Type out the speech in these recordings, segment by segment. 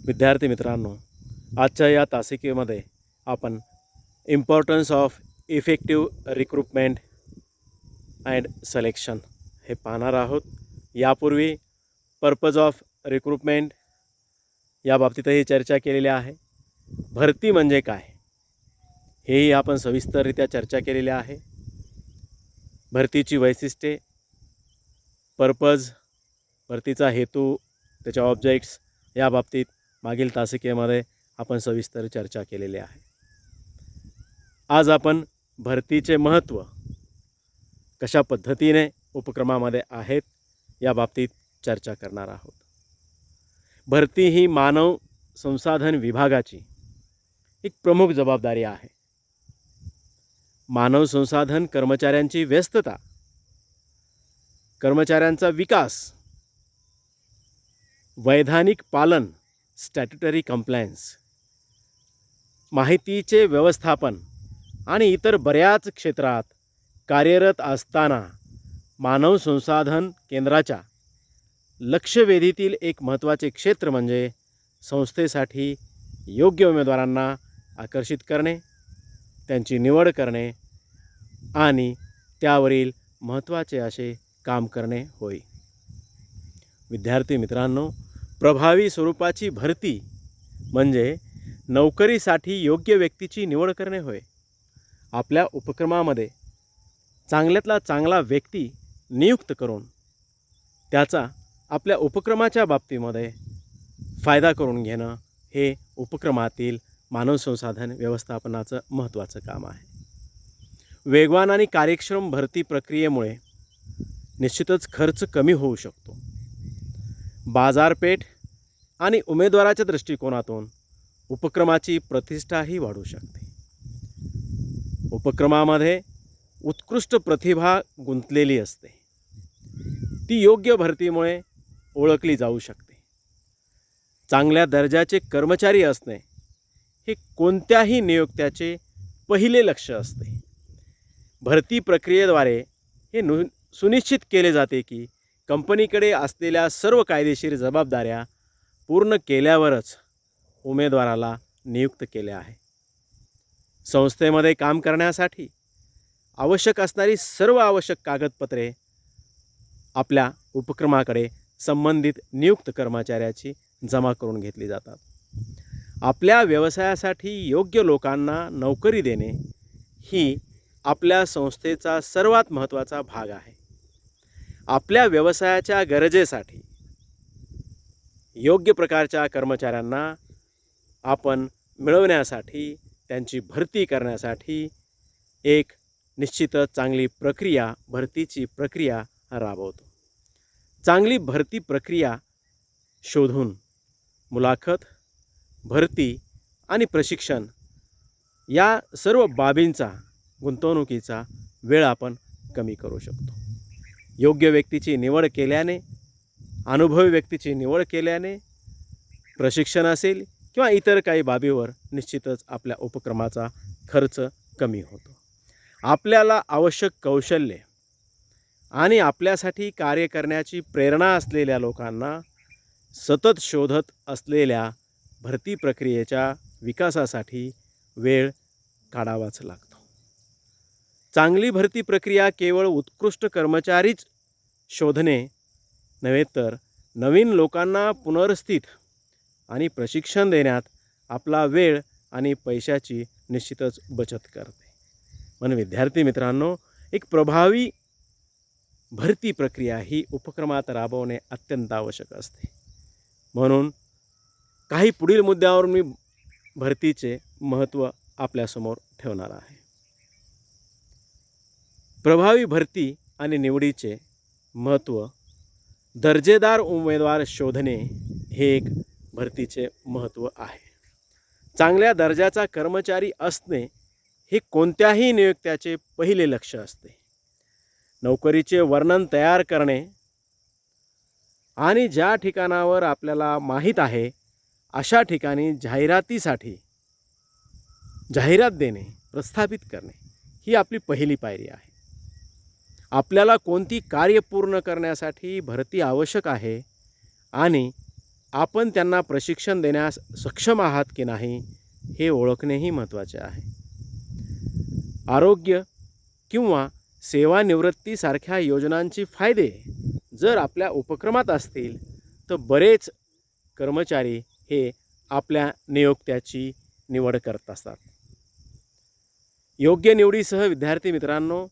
विद्यार्थी मित्रांनो, आजच्या या तासिकेमध्ये आपण importance of effective recruitment and selection हे पाहणार आहोत. यापूर्वी पर्पज ऑफ रिक्रुटमेंट या बाबतीतही चर्चा केलेली आहे. भरती म्हणजे काय हेही आपण सविस्तररित्या चर्चा केलेली आहे. भरतीची वैशिष्ट्ये, पर्पज, भरतीचा हेतू, त्याच्या ऑब्जेक्ट्स या बाबतीत मागील तासिकेमध्ये आपण सविस्तर चर्चा केलेली आहे. आज आपण भरतीचे महत्त्व कशा पद्धतीने उपक्रमामध्ये आहेत या बाबतीत चर्चा करणार आहोत. भरती ही मानव संसाधन विभागाची एक प्रमुख जबाबदारी आहे. मानव संसाधन कर्मचाऱ्यांची व्यस्तता, कर्मचाऱ्यांचा विकास, वैधानिक पालन, स्टॅट्युटरी कंप्लायन्स, माहितीचे व्यवस्थापन आणि इतर बऱ्याच क्षेत्रात कार्यरत असताना मानव संसाधन केंद्राच्या लक्षवेधीतील एक महत्त्वाचे क्षेत्र म्हणजे संस्थेसाठी योग्य उमेदवारांना आकर्षित करणे, त्यांची निवड करणे आणि त्यावरील महत्त्वाचे असे काम करणे होय. विद्यार्थी मित्रांनो, प्रभावी स्वरूपाची भरती म्हणजे नोकरीसाठी योग्य व्यक्तीची निवड करणे होय. आपल्या उपक्रमामध्ये चांगल्यातला चांगला व्यक्ती नियुक्त करून त्याचा आपल्या उपक्रमाच्या बाबतीमध्ये फायदा करून घेणं हे उपक्रमातील मानव संसाधन व्यवस्थापनाचं महत्त्वाचं काम आहे. वेगवान आणि कार्यक्षम भरती प्रक्रियेमुळे निश्चितच खर्च कमी होऊ शकतो. बाजारपेठ आणि उमेदवाराच्या दृष्टिकोनातून उपक्रमाची प्रतिष्ठाही वाढू शकते. उपक्रमामध्ये उत्कृष्ट प्रतिभा गुंतलेली असते. ती योग्य भरतीमुळे ओळखली जाऊ शकते. चांगल्या दर्जाचे कर्मचारी असणे हे कोणत्याही नियोक्त्याचे पहिले लक्ष्य असते. भरती प्रक्रियेद्वारे हे सुनिश्चित केले जाते की कंपनीकडे असलेल्या सर्व कायदेशीर जबाबदाऱ्या पूर्ण केल्यावरच उमेदवाराला नियुक्त केले आहे. संस्थेमध्ये काम करण्यासाठी आवश्यक असणारी सर्व आवश्यक कागदपत्रे आपल्या उपक्रमाकडे संबंधित नियुक्त कर्मचाऱ्याची जमा करून घेतली जातात. आपल्या व्यवसायासाठी योग्य लोकांना नोकरी देणे ही आपल्या संस्थेचा सर्वात महत्त्वाचा भाग आहे. आपल्या व्यवसायाच्या गरजेसाठी योग्य प्रकारच्या कर्मचाऱ्यांना आपण मिळवण्यासाठी, त्यांची भरती करण्यासाठी एक निश्चितच चांगली प्रक्रिया, भरतीची प्रक्रिया राबवतो. चांगली भरती प्रक्रिया शोधून मुलाखत, भरती आणि प्रशिक्षण या सर्व बाबींचा, गुंतवणुकीचा वेळ आपण कमी करू शकतो. योग्य व्यक्तीची निवड केल्याने, अनुभवी व्यक्तीची निवड केल्याने, प्रशिक्षण असेल किंवा इतर काही बाबीवर निश्चितच आपल्या उपक्रमाचा खर्च कमी होतो. आपल्याला आवश्यक कौशल्ये आणि आपल्यासाठी कार्य करण्याची प्रेरणा असलेल्या लोकांना सतत शोधत असलेल्या भरती प्रक्रियेच्या विकासासाठी वेळ काढावाच लागतो. चांगली भरती प्रक्रिया केवळ उत्कृष्ट कर्मचारीच शोधणे नव्हे तर नवीन लोकांना पुनर्स्थित आणि प्रशिक्षण देण्यात आपला वेळ आणि पैशाची निश्चितच बचत करते. म्हणून विद्यार्थी मित्रांनो, एक प्रभावी भरती प्रक्रिया ही उपक्रमात राबवणे अत्यंत आवश्यक असते. म्हणून काही पुढील मुद्द्यावर मी भरतीचे महत्त्व आपल्यासमोर ठेवणार आहे. प्रभावी भरती आणि निवडीचे महत्त्व, दर्जेदार उमेदवार शोधणे हे एक भरतीचे महत्त्व आहे. चांगल्या दर्जाचा कर्मचारी असणे हे कोणत्याही नियोक्त्याचे पहिले लक्ष्य असते. नोकरीचे वर्णन तयार करणे आणि ज्या ठिकाणावर आपल्याला माहीत आहे अशा ठिकाणी जाहिरातीसाठी जाहिरात देणे, प्रस्थापित करणे ही आपली पहिली पायरी आहे. आपल्याला कोणती कार्य पूर्ण करण्यासाठी भरती आवश्यक आहे आणि आपण त्यांना प्रशिक्षण देण्यास सक्षम आहात की नाही हे ओळखणेही महत्त्वाचे आहे. आरोग्य किंवा सेवानिवृत्तीसारख्या योजनांचे फायदे जर आपल्या उपक्रमात असतील तर बरेच कर्मचारी हे आपल्या नियोक्त्याची निवड करत असतात. योग्य निवडीसह विद्यार्थी मित्रांनो,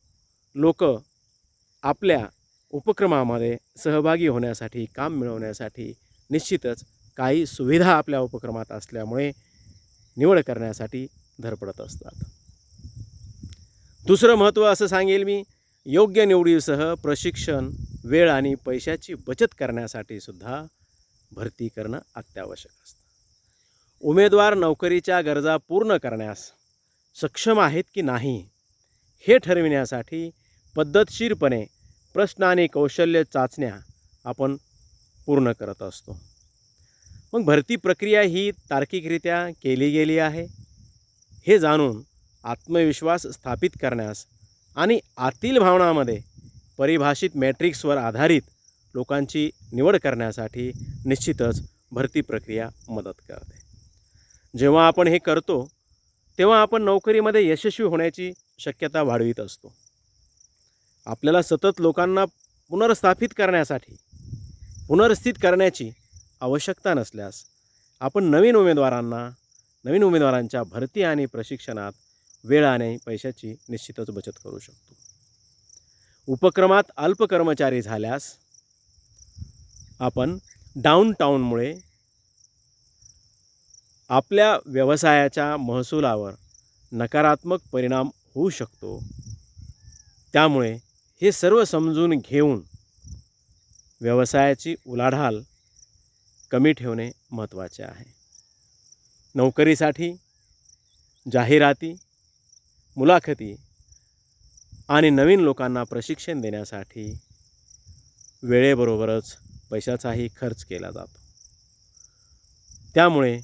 लोक आपल्या उपक्रमामध्ये सहभागी होण्यासाठी, काम मिळवण्यासाठी निश्चितच काही सुविधा आपल्या उपक्रमात असल्यामुळे निवड करण्यासाठी धडपडत असतात. दुसरं महत्त्व असं सांगेल मी, योग्य निवडीसह प्रशिक्षण, वेळ आणि पैशाची बचत करण्यासाठी सुद्धा भरती करणं अत्यावश्यक असतं. उमेदवार नोकरीच्या गरजा पूर्ण करण्यास सक्षम आहेत की नाही हे ठरविण्यासाठी पद्धतशीरपणे प्रश्न आणि कौशल्य चाचण्या आपण पूर्ण करत असतो. मग भरती प्रक्रिया ही तार्किकरित्या केली गेली आहे हे जाणून आत्मविश्वास स्थापित करण्यास आणि आतील भावनांमध्ये परिभाषित मॅट्रिक्सवर आधारित लोकांची निवड करण्यासाठी निश्चितच भरती प्रक्रिया मदत करते. जेव्हा आपण हे करतो तेव्हा आपण नोकरीमध्ये यशस्वी होण्याची शक्यता वाढवित असतो. आपल्याला सतत लोकांना पुनर्स्थापित करण्यासाठी पुनर्स्थित करण्याची आवश्यकता नसल्यास आपण नवीन उमेदवारांच्या भरती आणि प्रशिक्षणात वेळ आणि पैशाची निश्चितच बचत करू शकतो. उपक्रमात अल्प कर्मचारी झाल्यास आपण डाऊनटाऊनमुळे आपल्या व्यवसायाच्या महसुलावर नकारात्मक परिणाम होऊ शकतो. त्यामुळे हे सर्व समजून घेऊन व्यवसायाची उलाढाल कमी ठेवणे महत्त्वाचे आहे. नोकरीसाठी जाहिराती, मुलाखती आणि नवीन लोकांना प्रशिक्षण देण्यासाठी वेळेबरोबरच पैशाचाही खर्च केला जातो. त्यामुळे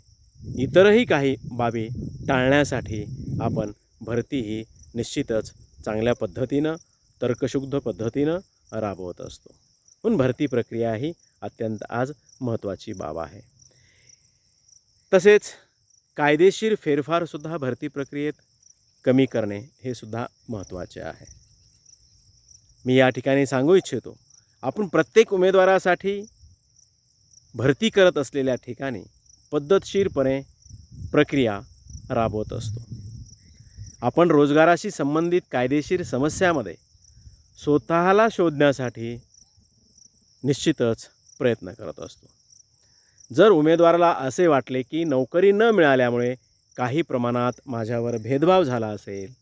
इतरही काही बाबी टाळण्यासाठी आपण भरती ही निश्चितच चांगल्या पद्धतीनं, तर्कशुद्ध पद्धतीनं राबवत असतो. म्हणून भरती प्रक्रिया ही अत्यंत आज महत्त्वाची बाब आहे. तसेच कायदेशीर फेरफारसुद्धा भरती प्रक्रियेत कमी करणे हे सुद्धा महत्त्वाचे आहे. मी या ठिकाणी सांगू इच्छितो, आपण प्रत्येक उमेदवारासाठी भरती करत असलेल्या ठिकाणी पद्धतशीरपणे प्रक्रिया राबवत असतो. आपण रोजगाराशी संबंधित कायदेशीर समस्यामध्ये स्वतःला शोधण्यासाठी निश्चितच प्रयत्न करत असतो. जर उमेदवाराला असे वाटले की नोकरी न मिळाल्यामुळे काही प्रमाणात माझ्यावर भेदभाव झाला असेल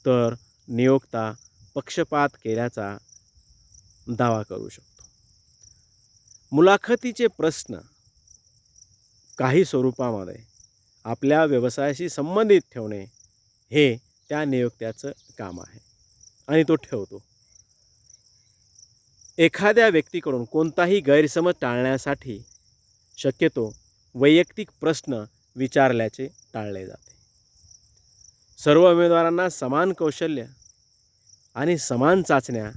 तर नियोक्ता पक्षपात केल्याचा दावा करू शकतो. मुलाखतीचे प्रश्न काही स्वरूपामध्ये आपल्या व्यवसायाशी संबंधित ठेवणे हे त्या नियोक्त्याचं काम आहे आणि तो ठेवतो. एखाद्या व्यक्तीकडून कोणताही गैरसमज टाळण्यासाठी शक्यतो वैयक्तिक प्रश्न विचारल्याचे टाळले जाते. सर्व उमेदवारांना समान कौशल्य आणि समान चाचण्या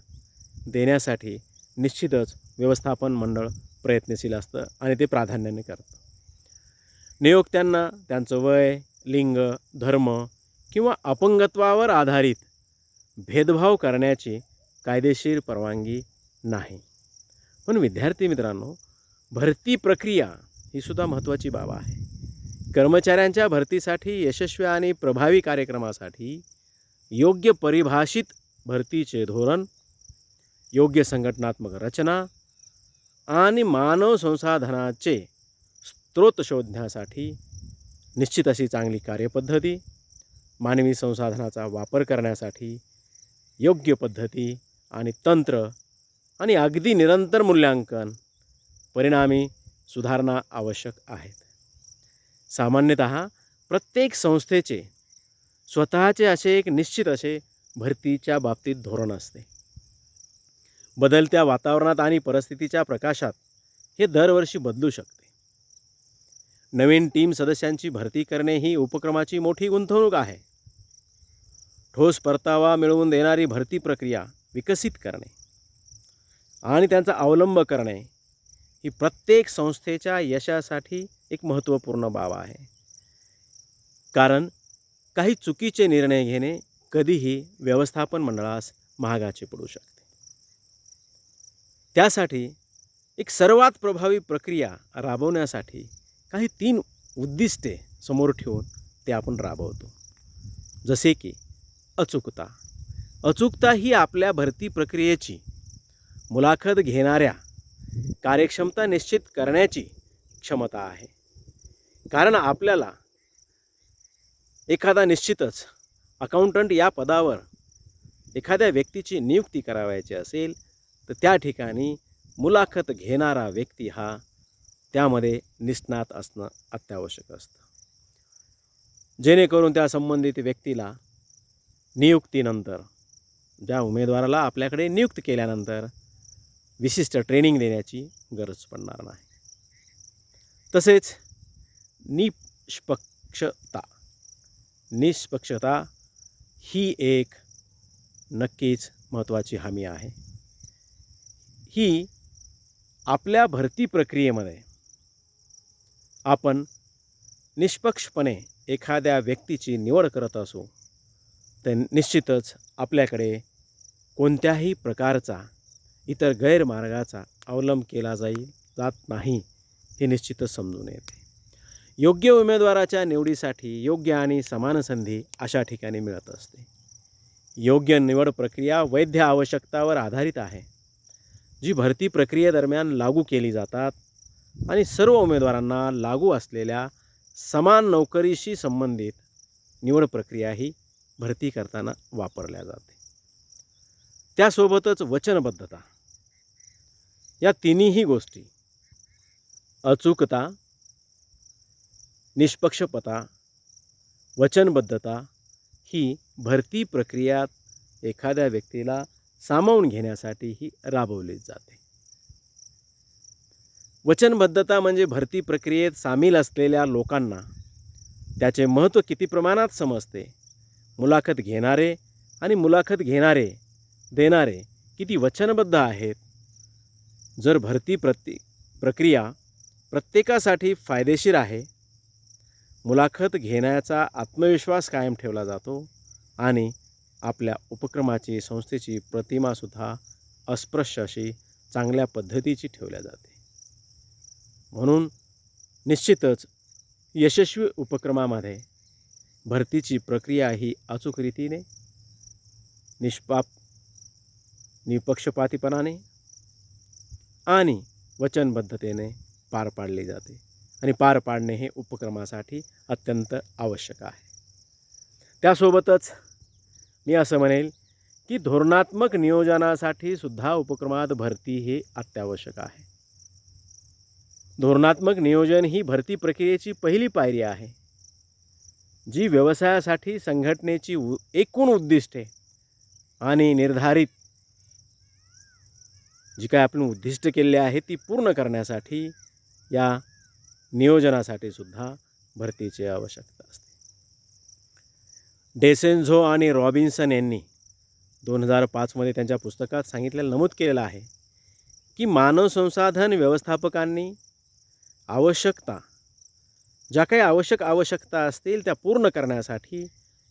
देण्यासाठी निश्चितच व्यवस्थापन मंडळ प्रयत्नशील असतं आणि ते प्राधान्याने करतं. नियोक्त्यांना त्यांचं वय, लिंग, धर्म किंवा अपंगत्वावर आधारित भेदभाव करण्याची कायदेशीर परवानगी नाही. पण विद्यार्थी मित्रांनो, भरती प्रक्रिया ही सुद्धा महत्त्वाची बाब आहे. कर्मचाऱ्यांच्या भरतीसाठी यशस्वी आणि प्रभावी कार्यक्रमासाठी योग्य परिभाषित भरतीचे धोरण, योग्य संघटनात्मक रचना आणि मानव संसाधनाचे स्रोत शोधण्यासाठी निश्चित अशी चांगली कार्यपद्धती, मानवी संसाधनाचा वापर करण्यासाठी योग्य पद्धती आणि तंत्र आणि अगदी निरंतर मूल्यांकन, परिणामी सुधारणा आवश्यक आहेत. सामान्यतः प्रत्येक संस्थेचे स्वतःचे असे एक निश्चित असे भरतीच्या बाबतीत धोरण असते. बदलत्या वातावरणात आणि परिस्थितीच्या प्रकाशात हे दरवर्षी बदलू शकते. नवीन टीम सदस्यांची भरती करणे ही उपक्रमाची मोठी गुंतवणूक आहे. ठोस परतावा मिळवून देणारी भरती प्रक्रिया विकसित करणे आणि त्यांचा अवलंब करणे ही प्रत्येक संस्थेच्या यशासाठी एक महत्त्वपूर्ण बाब आहे. कारण काही चुकीचे निर्णय घेणे कधीही व्यवस्थापन मंडळास महागाचे पडू शकते. त्यासाठी एक सर्वात प्रभावी प्रक्रिया राबवण्यासाठी काही 3 उद्दिष्टे समोर ठेवून ते आपण राबवतो. जसे की अचूकता. अचूकता ही आपल्या भरती प्रक्रियेची, मुलाखत घेणाऱ्या कार्यक्षमता निश्चित करण्याची क्षमता आहे. कारण आपल्याला एखादा निश्चितच अकाउंटंट या पदावर एखाद्या व्यक्तीची नियुक्ती करावयाची असेल तर त्या ठिकाणी मुलाखत घेणारा व्यक्ती हा त्यामध्ये निष्णात असणं अत्यावश्यक असतं. जेणेकरून त्या संबंधित व्यक्तीला नियुक्तीनंतर, ज्या उमेदवाराला आपल्याकडे नियुक्त केल्यानंतर विशिष्ट ट्रेनिंग देण्याची गरज पडणार नाही. तसेच निष्पक्षता ही एक नक्कीच महत्त्वाची हमी आहे. ही आपल्या भरती प्रक्रियेमध्ये आपण निष्पक्षपणे एखाद्या व्यक्तीची निवड करत असू तर निश्चितच आपल्याकडे कोणत्याही प्रकारचा इतर गैरमार्गाचा अवलंब केला जात नाही हे निश्चितच समजून येते. योग्य उमेदवाराच्या निवडीसाठी योग्य आणि समान संधी अशा ठिकाणी मिळत असते. योग्य निवड प्रक्रिया वैध आवश्यकतावर आधारित आहे, जी भरती प्रक्रियेदरम्यान लागू केली जातात आणि सर्व उमेदवारांना लागू असलेल्या समान नोकरीशी संबंधित निवड प्रक्रिया ही भरती करताना वापरल्या जाते. त्यासोबतच वचनबद्धता. या तिन्ही गोष्टी अचूकता, निष्पक्षपता, वचनबद्धता ही भरती प्रक्रियात एखाद्या व्यक्तीला सामावून घेण्यासाठी ही राबवली जाते. वचनबद्धता म्हणजे भरती प्रक्रियेत सामील असलेल्या लोकांना त्याचे महत्त्व किती प्रमाणात समजते, मुलाखत घेणारे आणि मुलाखत देणारे किती वचनबद्ध आहेत. जर भरती प्रक्रिया प्रत्येकासाठी फायदेशीर आहे, मुलाखत घेण्याचा आत्मविश्वास कायम ठेवला जातो आणि आपल्या उपक्रमाची, संस्थेची प्रतिमासुद्धा अस्पृश्य अशी चांगल्या पद्धतीची ठेवल्या जाते. म्हणून निश्चितच यशस्वी उपक्रमामध्ये भरतीची प्रक्रिया ही अचूक रीतीने, निपक्षपातीपणाने आणि वचनबद्धतेने पार पाडली जाते आणि पार पाडणे हे उपक्रमासाठी अत्यंत आवश्यक आहे. त्यासोबतच मी असं म्हणेल की धोरणात्मक नियोजनासाठी सुद्धा उपक्रमात भरती हे अत्यावश्यक आहे. धोरणात्मक नियोजन ही भरती प्रक्रियेची पहिली पायरी आहे, जी व्यवसायासाठी संघटनेची एकूण उद्दिष्टे आणि निर्धारित जी काय आपण उद्दिष्ट केलेली आहे ती पूर्ण करण्यासाठी या नियोजनासाठी सुद्धा भरतीची आवश्यकता असते. डेसेन्झो आणि रॉबिन्सन यांनी 2005 त्यांच्या पुस्तकात नमूद केलेलं आहे की मानव संसाधन व्यवस्थापकांनी ज्या काही आवश्यकता असतील त्या पूर्ण करण्यासाठी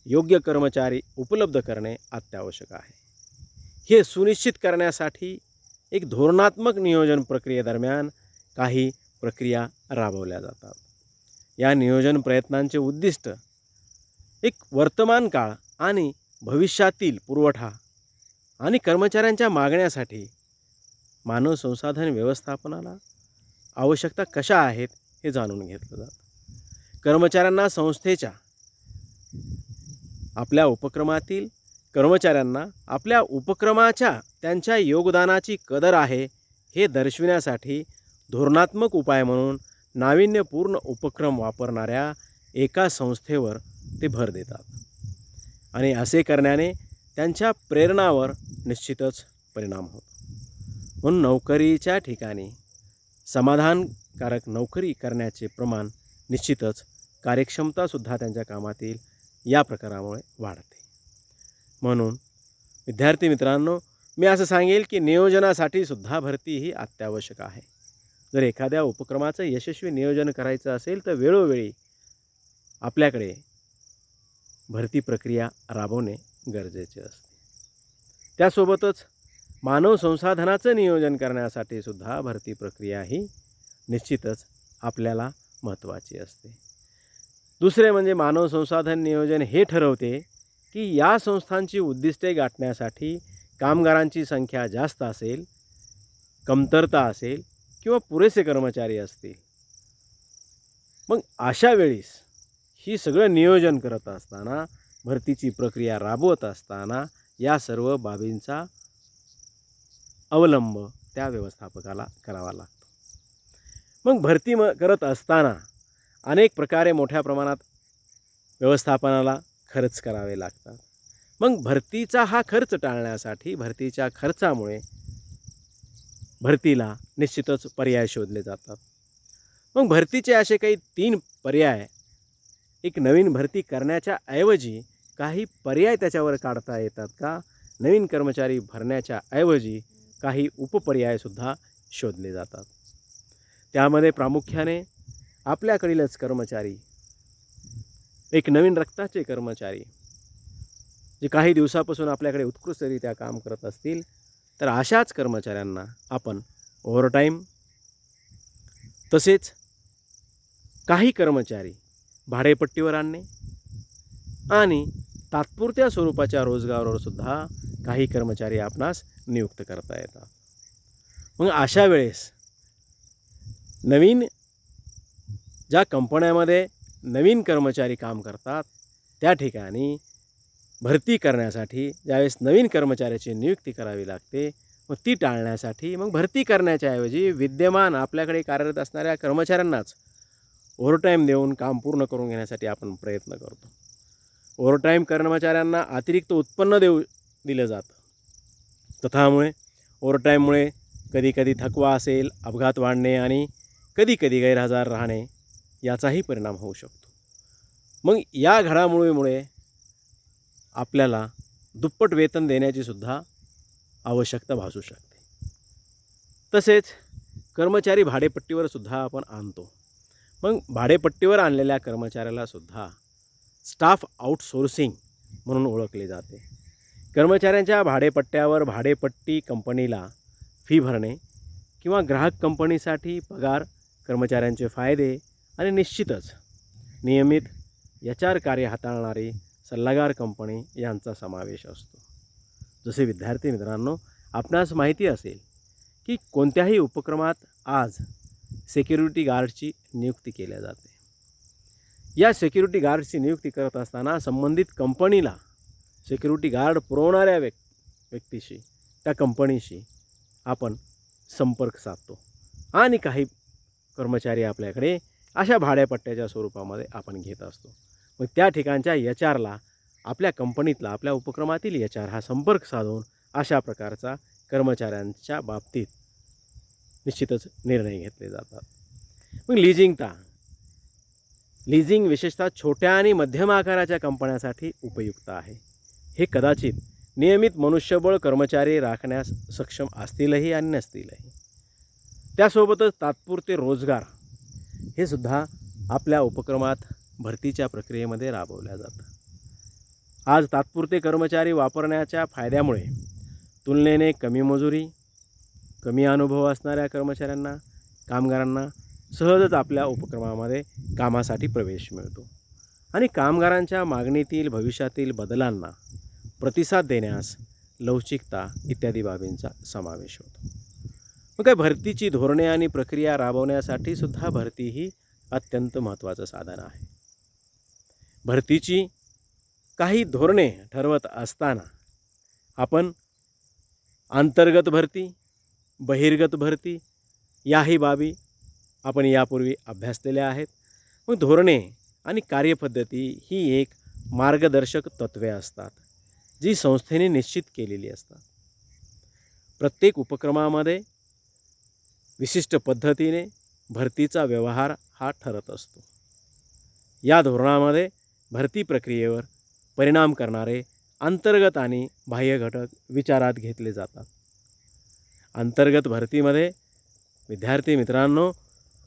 योग्य कर्मचारी उपलब्ध करणे अत्यावश्यक आहे. हे सुनिश्चित करण्यासाठी एक धोरणात्मक नियोजन प्रक्रियेदरम्यान काही प्रक्रिया राबवल्या जातात. या नियोजन प्रयत्नांचे उद्दिष्ट एक वर्तमान काळ आणि भविष्यातील पुरवठा आणि कर्मचाऱ्यांच्या मागण्यासाठी मानव संसाधन व्यवस्थापनाला आवश्यकता कशा आहेत हे जाणून घेतलं जातं. कर्मचाऱ्यांना संस्थेच्या आपल्या उपक्रमातील कर्मचाऱ्यांना आपल्या उपक्रमाच्या त्यांच्या योगदानाची कदर आहे हे दर्शविण्यासाठी धोरणात्मक उपाय म्हणून नाविन्यपूर्ण उपक्रम वापरणाऱ्या एका संस्थेवर ते भर देतात आणि असे करण्याने त्यांच्या प्रेरणावर निश्चितच परिणाम होतो. म्हणून नोकरीच्या ठिकाणी समाधानकारक नोकरी करण्याचे प्रमाण निश्चितच कार्यक्षमतासुद्धा त्यांच्या कामातील या प्रकारामुळे वाढते. म्हणून विद्यार्थी मित्रांनो, मी असं सांगेल की नियोजनासाठी सुद्धा भरती ही अत्यावश्यक आहे. जर एखाद्या उपक्रमाचं यशस्वी नियोजन करायचं असेल तर वेळोवेळी आपल्याकडे भरती प्रक्रिया राबवणे गरजेचे असते. त्यासोबतच मानव संसाधनाचं नियोजन करण्यासाठी सुद्धा भरती प्रक्रिया ही निश्चितच आपल्याला महत्त्वाची असते. दुसरे म्हणजे मानव संसाधन नियोजन हे ठरवते की या संस्थांची उद्दिष्टे गाठण्यासाठी कामगारांची संख्या जास्त असेल, कमतरता असेल किंवा पुरेसे कर्मचारी असतील. मग अशा वेळेस ही सगळं नियोजन करत असताना, भरतीची प्रक्रिया राबवत असताना या सर्व बाबींचा अवलंब त्या व्यवस्थापकाला करावा लागतो. मग भरती करत असताना अनेक प्रकारे मोठ्या प्रमाणात व्यवस्थापनाला खर्च करावे लागतात. मग भरतीचा हा खर्च टाळण्यासाठी भरतीच्या खर्चामुळे भरतीला निश्चितच पर्याय शोधले जातात. मग भरतीचे असे काही 3 पर्याय, एक नवीन भरती करण्याच्या ऐवजी काही पर्याय त्याच्यावर काढता येतात का? नवीन कर्मचारी भरण्याच्या ऐवजी काही उपपर्यायसुद्धा शोधले जातात. त्यामध्ये प्रामुख्याने आपल्याकडीलच कर्मचारी, एक नवीन रक्ताचे कर्मचारी जे काही दिवसापासून आपल्याकडे उत्कृष्टरित्या काम करत असतील, तर अशाच कर्मचाऱ्यांना आपण ओव्हरटाईम, तसेच काही कर्मचारी भाडेपट्टीवर आणणे आणि तात्पुरत्या स्वरूपाच्या रोजगारावर सुद्धा काही कर्मचारी आपणास नियुक्त करता येतात. मग अशा वेळेस नवीन ज्या कंपन्यामध्ये नवीन कर्मचारी काम करतात त्या ठिकाणी भरती करण्यासाठी ज्यावेळेस नवीन कर्मचाऱ्याची नियुक्ती करावी लागते, मग ती टाळण्यासाठी मग भरती करण्याच्या ऐवजी विद्यमान आपल्याकडे कार्यरत असणाऱ्या कर्मचाऱ्यांनाच ओव्हरटाईम देऊन काम पूर्ण करून घेण्यासाठी आपण प्रयत्न करतो. ओव्हरटाईम कर्मचाऱ्यांना अतिरिक्त उत्पन्न दिलं जातं. तथामुळे ओव्हरटाईममुळे कधीकधी थकवा असेल, अपघात वाढणे आणि कधीकधी गैरहजर राहणे याचाही परिणाम होऊ शकतो. मग या घडामोडीमुळे आपल्याला दुप्पट वेतन देण्याची सुद्धा आवश्यकता भासू शकते. तसेच कर्मचारी भाडेपट्टीवर सुद्धा आपण आणतो. मग भाडेपट्टीवर आणलेल्या कर्मचाऱ्याला सुद्धा स्टाफ आउटसोर्सिंग म्हणून ओळखले जाते. कर्मचाऱ्यांच्या भाडेपट्ट्यावर भाडेपट्टी कंपनीला फी भरणे किंवा ग्राहक कंपनीसाठी पगार, कर्मचाऱ्यांचे फायदे आणि निश्चितच नियमित HR कार्य हाताळणारी सल्लागार कंपनी यांचा समावेश असतो. जसे विद्यार्थी मित्रांनो, आपणास माहिती असेल की कोणत्याही उपक्रमात आज सिक्युरिटी गार्डची नियुक्ती केली जाते. या सिक्युरिटी गार्डची नियुक्ती करत असताना संबंधित कंपनीला सिक्युरिटी गार्ड पुरवणाऱ्या व्यक्तीशी, त्या कंपनीशी आपण संपर्क साधतो आणि काही कर्मचारी आपल्याकडे अशा भाड्यापट्ट्याच्या स्वरूपामध्ये आपण घेत असतो. मग त्या ठिकाणच्या HRला आपल्या कंपनीतला, आपल्या उपक्रमातील HR हा संपर्क साधून अशा प्रकारचा कर्मचाऱ्यांच्या बाबतीत निश्चितच निर्णय घेतले जातात. मग लिझिंग विशेषतः छोट्या आणि मध्यम आकाराच्या कंपन्यांसाठी उपयुक्त आहे. हे कदाचित नियमित मनुष्यबळ कर्मचारी राखण्यास सक्षम असतीलही आणि नसतीलही. त्यासोबतच तात्पुरते रोजगार हे सुद्धा आपल्या उपक्रमात भरतीच्या प्रक्रियेमध्ये राबवल्या जातं. आज तात्पुरते कर्मचारी वापरण्याच्या फायद्यामुळे तुलनेने कमी मजुरी, कमी अनुभव असणाऱ्या कर्मचाऱ्यांना, कामगारांना सहजच आपल्या उपक्रमामध्ये कामासाठी प्रवेश मिळतो आणि कामगारांच्या मागणीतील भविष्यातील बदलांना प्रतिसाद देण्यास लवचिकता इत्यादी बाबींचा समावेश होतो. मग काय भरतीची धोरणे आणि प्रक्रिया राबवण्यासाठी सुद्धा भरती ही अत्यंत महत्त्वाचं साधन आहे. भरतीची काही धोरणे ठरवत असताना आपण अंतर्गत भरती, बहिर्गत भरती याही बाबी आपण यापूर्वी अभ्यासलेल्या आहेत. मग धोरणे आणि कार्यपद्धती ही एक मार्गदर्शक तत्त्वे असतात जी संस्थेने निश्चित केलेली असतात. प्रत्येक उपक्रमामध्ये विशिष्ट पद्धतीने भरतीचा व्यवहार हा ठरत असतो. या धोरणामध्ये भरती प्रक्रियेवर परिणाम करणारे अंतर्गत आणि बाह्य घटक विचारात घेतले जातात. अंतर्गत भरतीमध्ये विद्यार्थी मित्रांनो,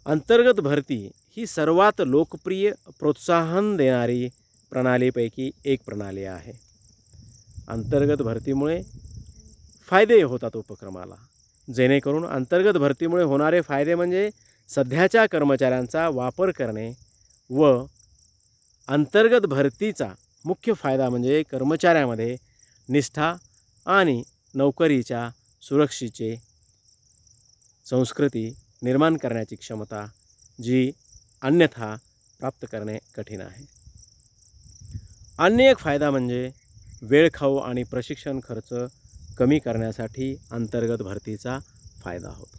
अंतर्गत भरती ही सर्वात लोकप्रिय प्रोत्साहन देणारी प्रणालीपैकी एक प्रणाली आहे. अंतर्गत भरतीमुळे फायदे होतात उपक्रमाला. जेणेकरून अंतर्गत भरतीमुळे होणारे फायदे म्हणजे सध्याच्या कर्मचाऱ्यांचा वापर करणे व अंतर्गत भरतीचा मुख्य फायदा म्हणजे कर्मचाऱ्यामध्ये निष्ठा आणि नोकरीच्या सुरक्षेची संस्कृती निर्माण करण्याची क्षमता, जी अन्यथा प्राप्त करणे कठीण आहे. अन्य एक फायदा म्हणजे वेळखाऊ आणि प्रशिक्षण खर्च कमी करण्यासाठी अंतर्गत भरतीचा फायदा होतो.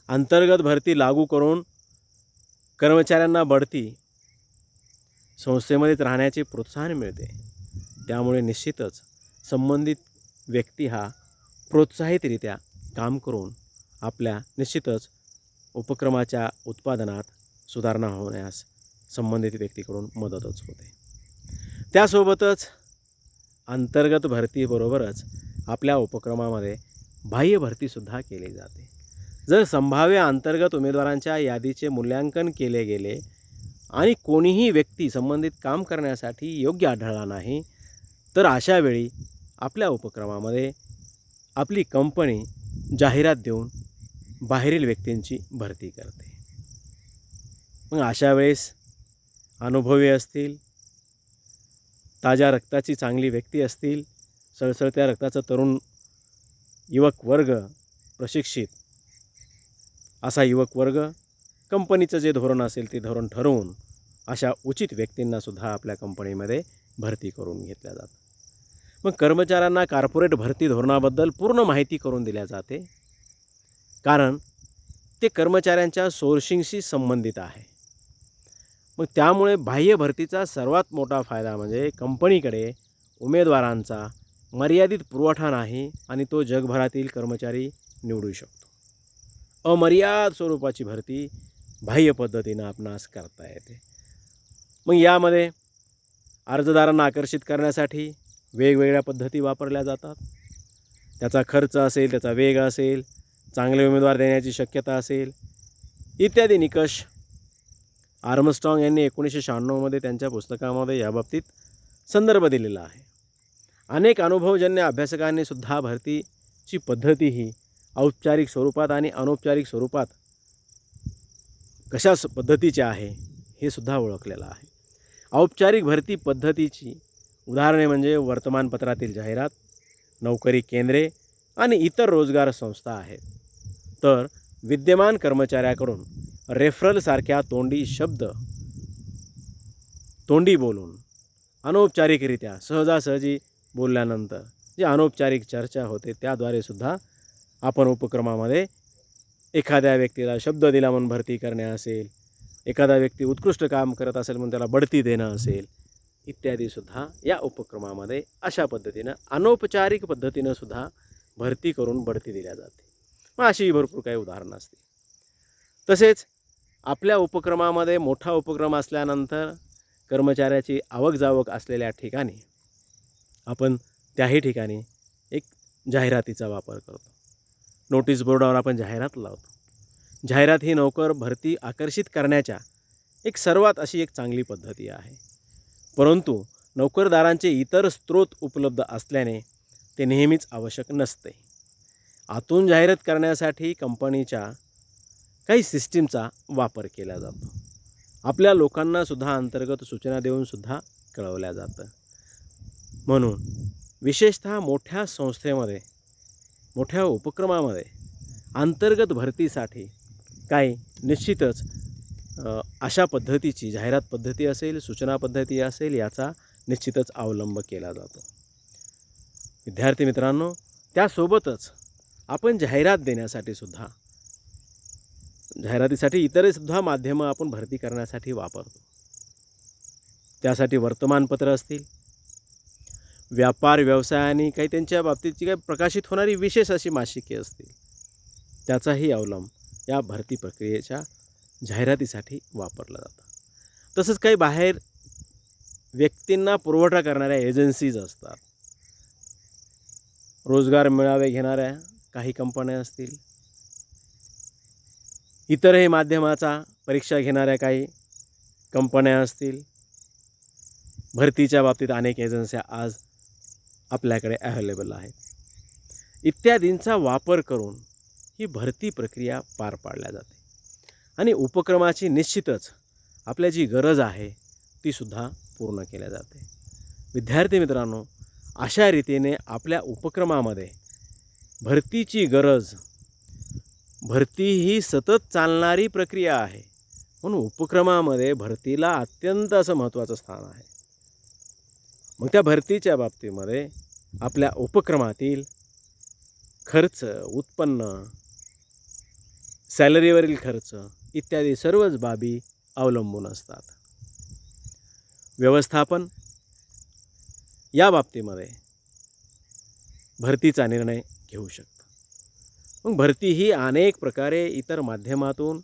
अंतर्गत भरती लागू करून कर्मचाऱ्यांना बढती संस्थेमध्येच राहण्याचे प्रोत्साहन मिळते. त्यामुळे निश्चितच संबंधित व्यक्ती हा प्रोत्साहितरित्या काम करून आपल्या निश्चितच उपक्रमाच्या उत्पादनात सुधारणा होण्यास संबंधित व्यक्तीकडून मदतच होते. त्यासोबतच अंतर्गत भरतीबरोबरच आपल्या उपक्रमामध्ये बाह्य भरतीसुद्धा केली जाते. जर संभाव्य अंतर्गत उमेदवारांच्या यादीचे मूल्यांकन केले गेले आणि कोणीही व्यक्ती संबंधित काम करण्यासाठी योग्य आढळला नाही, तर अशा वेळी आपल्या उपक्रमामध्ये आपली कंपनी जाहिरात देऊन बाहेरील व्यक्तींची भरती करते. मग अशा वेळेस अनुभवी असतील, ताज्या रक्ताची चांगली व्यक्ती असतील, सळसळत्या रक्ताचा तरुण युवक वर्ग, प्रशिक्षित असा युवक वर्ग, कंपनीचं जे धोरण असेल ते धोरण ठरवून अशा उचित व्यक्तींनासुद्धा आपल्या कंपनीमध्ये भरती करून घेतल्या जातं. मग कर्मचाऱ्यांना कॉर्पोरेट भरती धोरणाबद्दल पूर्ण माहिती करून दिल्या जाते, कारण ते कर्मचाऱ्यांच्या सोर्सिंगशी संबंधित आहे. मग त्यामुळे बाह्य भरतीचा सर्वात मोठा फायदा म्हणजे कंपनीकडे उमेदवारांचा मर्यादित पुरवठा नाही आणि तो जगभरातील कर्मचारी निवडू शकतो. अमर्याद स्वरूपाची भरती बाह्य पद्धतीनं आपणास करता येते. मग यामध्ये अर्जदारांना आकर्षित करण्यासाठी वेगवेगळ्या पद्धती वापरल्या जातात. त्याचा खर्च असेल, त्याचा वेग असेल, चांगले उमेदवार देण्याची शक्यता असेल, इत्यादी निकष आर्मस्ट्रॉंग यांनी 1996 त्यांच्या पुस्तकामध्ये याबाबतीत संदर्भ दिलेला आहे. अनेक अनुभवजन्य अभ्यासकांनी सुद्धा भरतीची पद्धती ही औपचारिक स्वरूपात आणि अनौपचारिक स्वरूपात कशा पद्धतीचे आहे हे सुद्धा ओळखलेलं आहे. औपचारिक भरती पद्धतीची उदाहरणे म्हणजे वर्तमानपत्रातील जाहिरात, नोकरी केंद्रे आणि इतर रोजगार संस्था आहेत. तर विद्यमान कर्मचाऱ्याकडून रेफरलसारख्या तोंडी बोलून अनौपचारिकरित्या सहजासहजी बोलल्यानंतर जी अनौपचारिक चर्चा होते त्याद्वारे सुद्धा आपण उपक्रमामध्ये एखाद्या व्यक्तीला शब्द दिला म्हणून भरती करणे असेल, एखादा व्यक्ती उत्कृष्ट काम करत असेल म्हणून त्याला बढती देणं असेल, इत्यादीसुद्धा या उपक्रमामध्ये अशा पद्धतीनं अनौपचारिक पद्धतीनं सुद्धा भरती करून बढती दिल्या जाते. मग अशी भरपूर काही उदाहरणं असतील. तसेच आपल्या उपक्रमामध्ये मोठा उपक्रम असल्यानंतर कर्मचाऱ्याची आवक असलेल्या ठिकाणी आपण त्याही ठिकाणी एक जाहिरातीचा वापर करतो. नोटीस बोर्डावर आपण जाहिरात लावतो. जाहिरात ही नोकर भरती आकर्षित करण्याच्या एक सर्वात अशी एक चांगली पद्धती आहे. परंतु नोकरदारांचे इतर स्रोत उपलब्ध असल्याने ते नेहमीच आवश्यक नसते. आतून जाहिरात करण्यासाठी कंपनीच्या काही सिस्टीमचा वापर केला जातो. आपल्या लोकांना सुद्धा अंतर्गत सूचना देऊन सुद्धा कळवल्या जातं. म्हणून विशेषतः मोठ्या संस्थेमध्ये, मोठ्या उपक्रमामध्ये अंतर्गत भरतीसाठी काही निश्चितच अशा पद्धतीची जाहिरात पद्धती असेल, सूचना पद्धती असेल, याचा निश्चितच अवलंब केला जातो. विद्यार्थी मित्रांनो, त्यासोबतच आपण जाहिरात देण्यासाठी सुद्धा, जाहिरातीसाठी इतरसुद्धा माध्यमं आपण भरती करण्यासाठी वापरतो. त्यासाठी वर्तमानपत्र असतील, व्यापार व्यवसायाने काही त्यांच्या बाबतीतची काही प्रकाशित होणारी विशेष अशी मासिके असतील, त्याचाही अवलंब या भरती प्रक्रियेच्या जाहिरातीसाठी वापरला जातो. तसंच काही बाहेर व्यक्तींना पुरवठा करणाऱ्या एजन्सीज असतात, रोजगार मेळावे घेणाऱ्या काही कंपन्या असतील, इतरही माध्यमाचा परीक्षा घेणाऱ्या काही कंपन्या असतील, भरतीच्या बाबतीत अनेक एजन्स्या आज आपल्याकडे अवेलेबल आहेत, इत्यादींचा वापर करून ही भरती प्रक्रिया पार पाडल्या जाते आणि उपक्रमाची निश्चितच आपल्या जी गरज आहे तीसुद्धा पूर्ण केल्या जाते. विद्यार्थी मित्रांनो, अशा रीतीने आपल्या उपक्रमामध्ये भरतीची गरज, भरती ही सतत चालणारी प्रक्रिया आहे, म्हणून उपक्रमामध्ये भरतीला अत्यंत असं महत्त्वाचं स्थान आहे. मग त्या भरतीच्या बाबतीमध्ये आपल्या उपक्रमातील खर्च, उत्पन्न, सॅलरीवरील खर्च इत्यादी सर्वच बाबी अवलंबून असतात. व्यवस्थापन या बाबतीमध्ये भरतीचा निर्णय घेऊ शकतं. मग भरती ही अनेक प्रकारे इतर माध्यमातून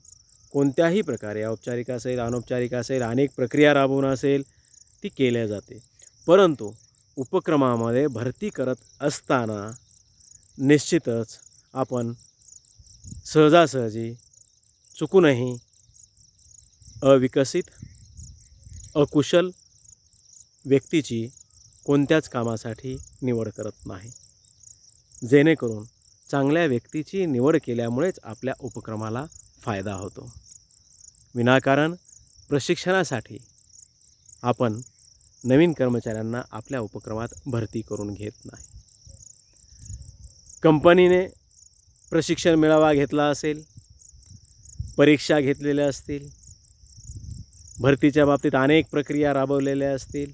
कोणत्याही प्रकारे औपचारिक असेल, अनौपचारिक असेल, अनेक प्रक्रिया राबवून असेल ती केल्या जाते. परंतु उपक्रमामध्ये भरती करत असताना निश्चितच आपण सहजासहजी चुकूनही अविकसित, अकुशल व्यक्तीची कोणत्याच कामासाठी निवड करत नाही. जेणेकरून चांगल्या व्यक्तीची निवड केल्यामुळेच आपल्या उपक्रमाला फायदा होतो. विनाकारण प्रशिक्षणासाठी आपण नवीन कर्मचाऱ्यांना आपल्या उपक्रमात भरती करून घेत नाही. कंपनीने प्रशिक्षण मेळावा घेतला असेल, परीक्षा घेतलेल्या असतील, भरतीच्या बाबतीत अनेक प्रक्रिया राबवलेल्या असतील,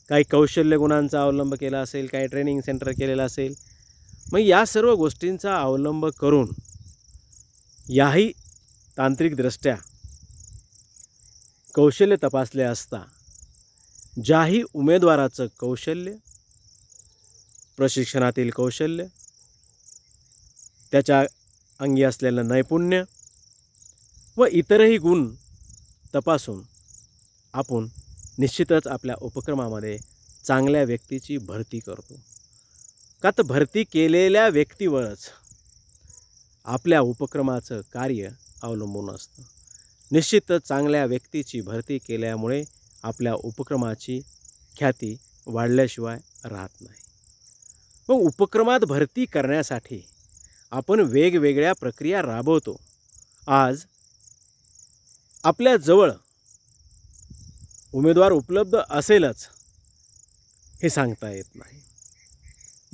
काही कौशल्य गुणांचा अवलंब केला असेल, काही ट्रेनिंग सेंटर केलेलं असेल, मग या सर्व गोष्टींचा अवलंब करून याही तांत्रिकदृष्ट्या कौशल्य तपासले असता ज्याही उमेदवाराचं कौशल्य, प्रशिक्षणातील कौशल्य, त्याच्या अंगी असलेलं नैपुण्य व इतरही गुण तपासून आपण निश्चितच आपल्या उपक्रमामध्ये चांगल्या व्यक्तीची भरती करतो. का तर भरती केलेल्या व्यक्तीवरच आपल्या उपक्रमाचं कार्य अवलंबून असतं. निश्चितच चांगल्या व्यक्तीची भरती केल्यामुळे आपल्या उपक्रमाची ख्याती वाढल्याशिवाय राहत नाही. मग उपक्रमात भरती करण्यासाठी आपण वेगवेगळ्या प्रक्रिया राबवतो. आज आपल्या जवळ उमेदवार उपलब्ध असेलच हे सांगता येत नाही.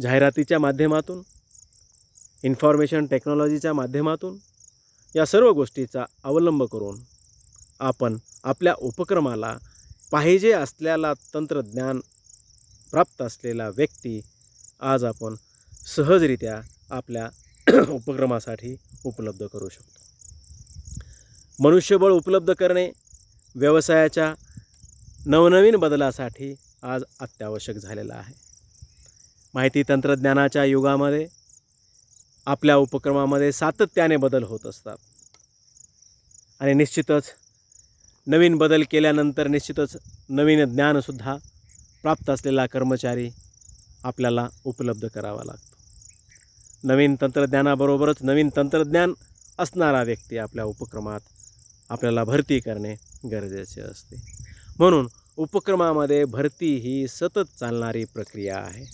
जाहिरातीच्या माध्यमातून, इन्फॉर्मेशन टेक्नॉलॉजीच्या माध्यमातून या सर्व गोष्टीचा अवलंब करून आपण आपल्या उपक्रमाला पाहिजे असलेला तंत्रज्ञान प्राप्त असलेला व्यक्ती आज आपण सहजरित्या आपल्या उपक्रमासाठी उपलब्ध करू शकतो. मनुष्यबळ उपलब्ध करणे व्यवसायाच्या नवनवीन बदलासाठी आज अत्यावश्यक झालेलं आहे. माहिती तंत्रज्ञानाच्या युगामध्ये आपल्या उपक्रमामध्ये सातत्याने बदल होत असतात आणि निश्चितच नवीन बदल केल्यानंतर निश्चितच नवीन ज्ञानसुद्धा प्राप्त असलेला कर्मचारी आपल्याला उपलब्ध करावा लागतो. नवीन तंत्रज्ञानाबरोबरच नवीन तंत्रज्ञान असणारा व्यक्ती आपल्या उपक्रमात आपल्याला भरती करणे गरजेचे असते. म्हणून उपक्रमामध्ये भरती ही सतत चालणारी प्रक्रिया आहे.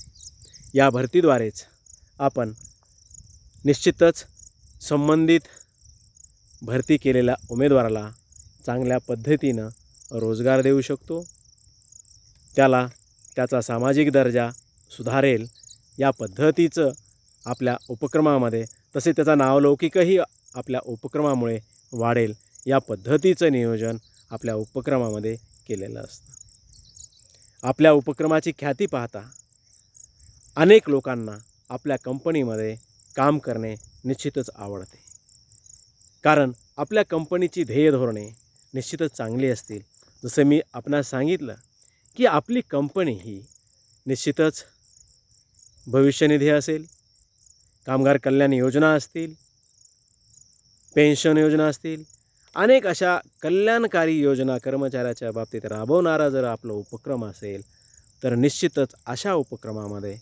या भरतीद्वारेच आपण निश्चितच संबंधित भरती केलेल्या उमेदवाराला चांगल्या पद्धतीनं रोजगार देऊ शकतो. त्याला त्याचा सामाजिक दर्जा सुधारेल या पद्धतीचं आपल्या उपक्रमामध्ये, तसे त्याचा नावलौकिकही आपल्या उपक्रमामुळे वाढेल या पद्धतीचं नियोजन आपल्या उपक्रमामध्ये केलेलं असतं. आपल्या उपक्रमाची ख्याती पाहता अनेक लोकांना आपल्या कंपनीमध्ये काम करणे निश्चितच आवडते. कारण आपल्या कंपनीची ध्येय धोरणे निश्चितच चांगली असतील. जसं मी आपणास सांगितलं की आपली कंपनी ही निश्चितच भविष्यनिधी असेल, कामगार कल्याण योजना असतील, पेन्शन योजना असतील, अनेक अशा कल्याणकारी योजना कर्मचाऱ्याच्या बाबतीत राबवणारा जर आपला उपक्रम असेल तर निश्चितच अशा उपक्रमामध्ये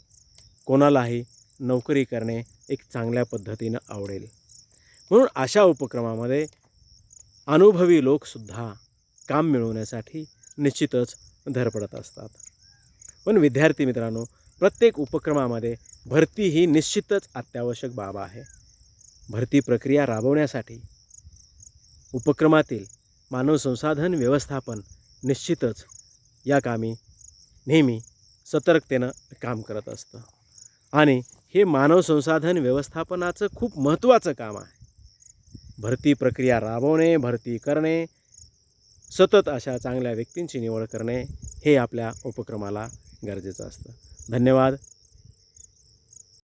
कोणालाही नोकरी करणे एक चांगल्या पद्धतीनं आवडेल. म्हणून अशा उपक्रमामध्ये अनुभवी लोकसुद्धा काम मिळवण्यासाठी निश्चितच धडपडत असतात. पण विद्यार्थी मित्रांनो, प्रत्येक उपक्रमामध्ये भरती ही निश्चितच अत्यावश्यक बाब आहे. भरती प्रक्रिया राबवण्यासाठी उपक्रमातील मानव संसाधन व्यवस्थापन निश्चितच या कामी नेहमी सतर्कतेनं काम करत असतं. आणि हे मानव संसाधन व्यवस्थापनाचं खूप महत्त्वाचं काम आहे. भरती प्रक्रिया राबवणे, भरती करणे, सतत अशा चांगल्या व्यक्तींची निवड करणे हे आपल्या उपक्रमाला गरजेचं असतं. धन्यवाद.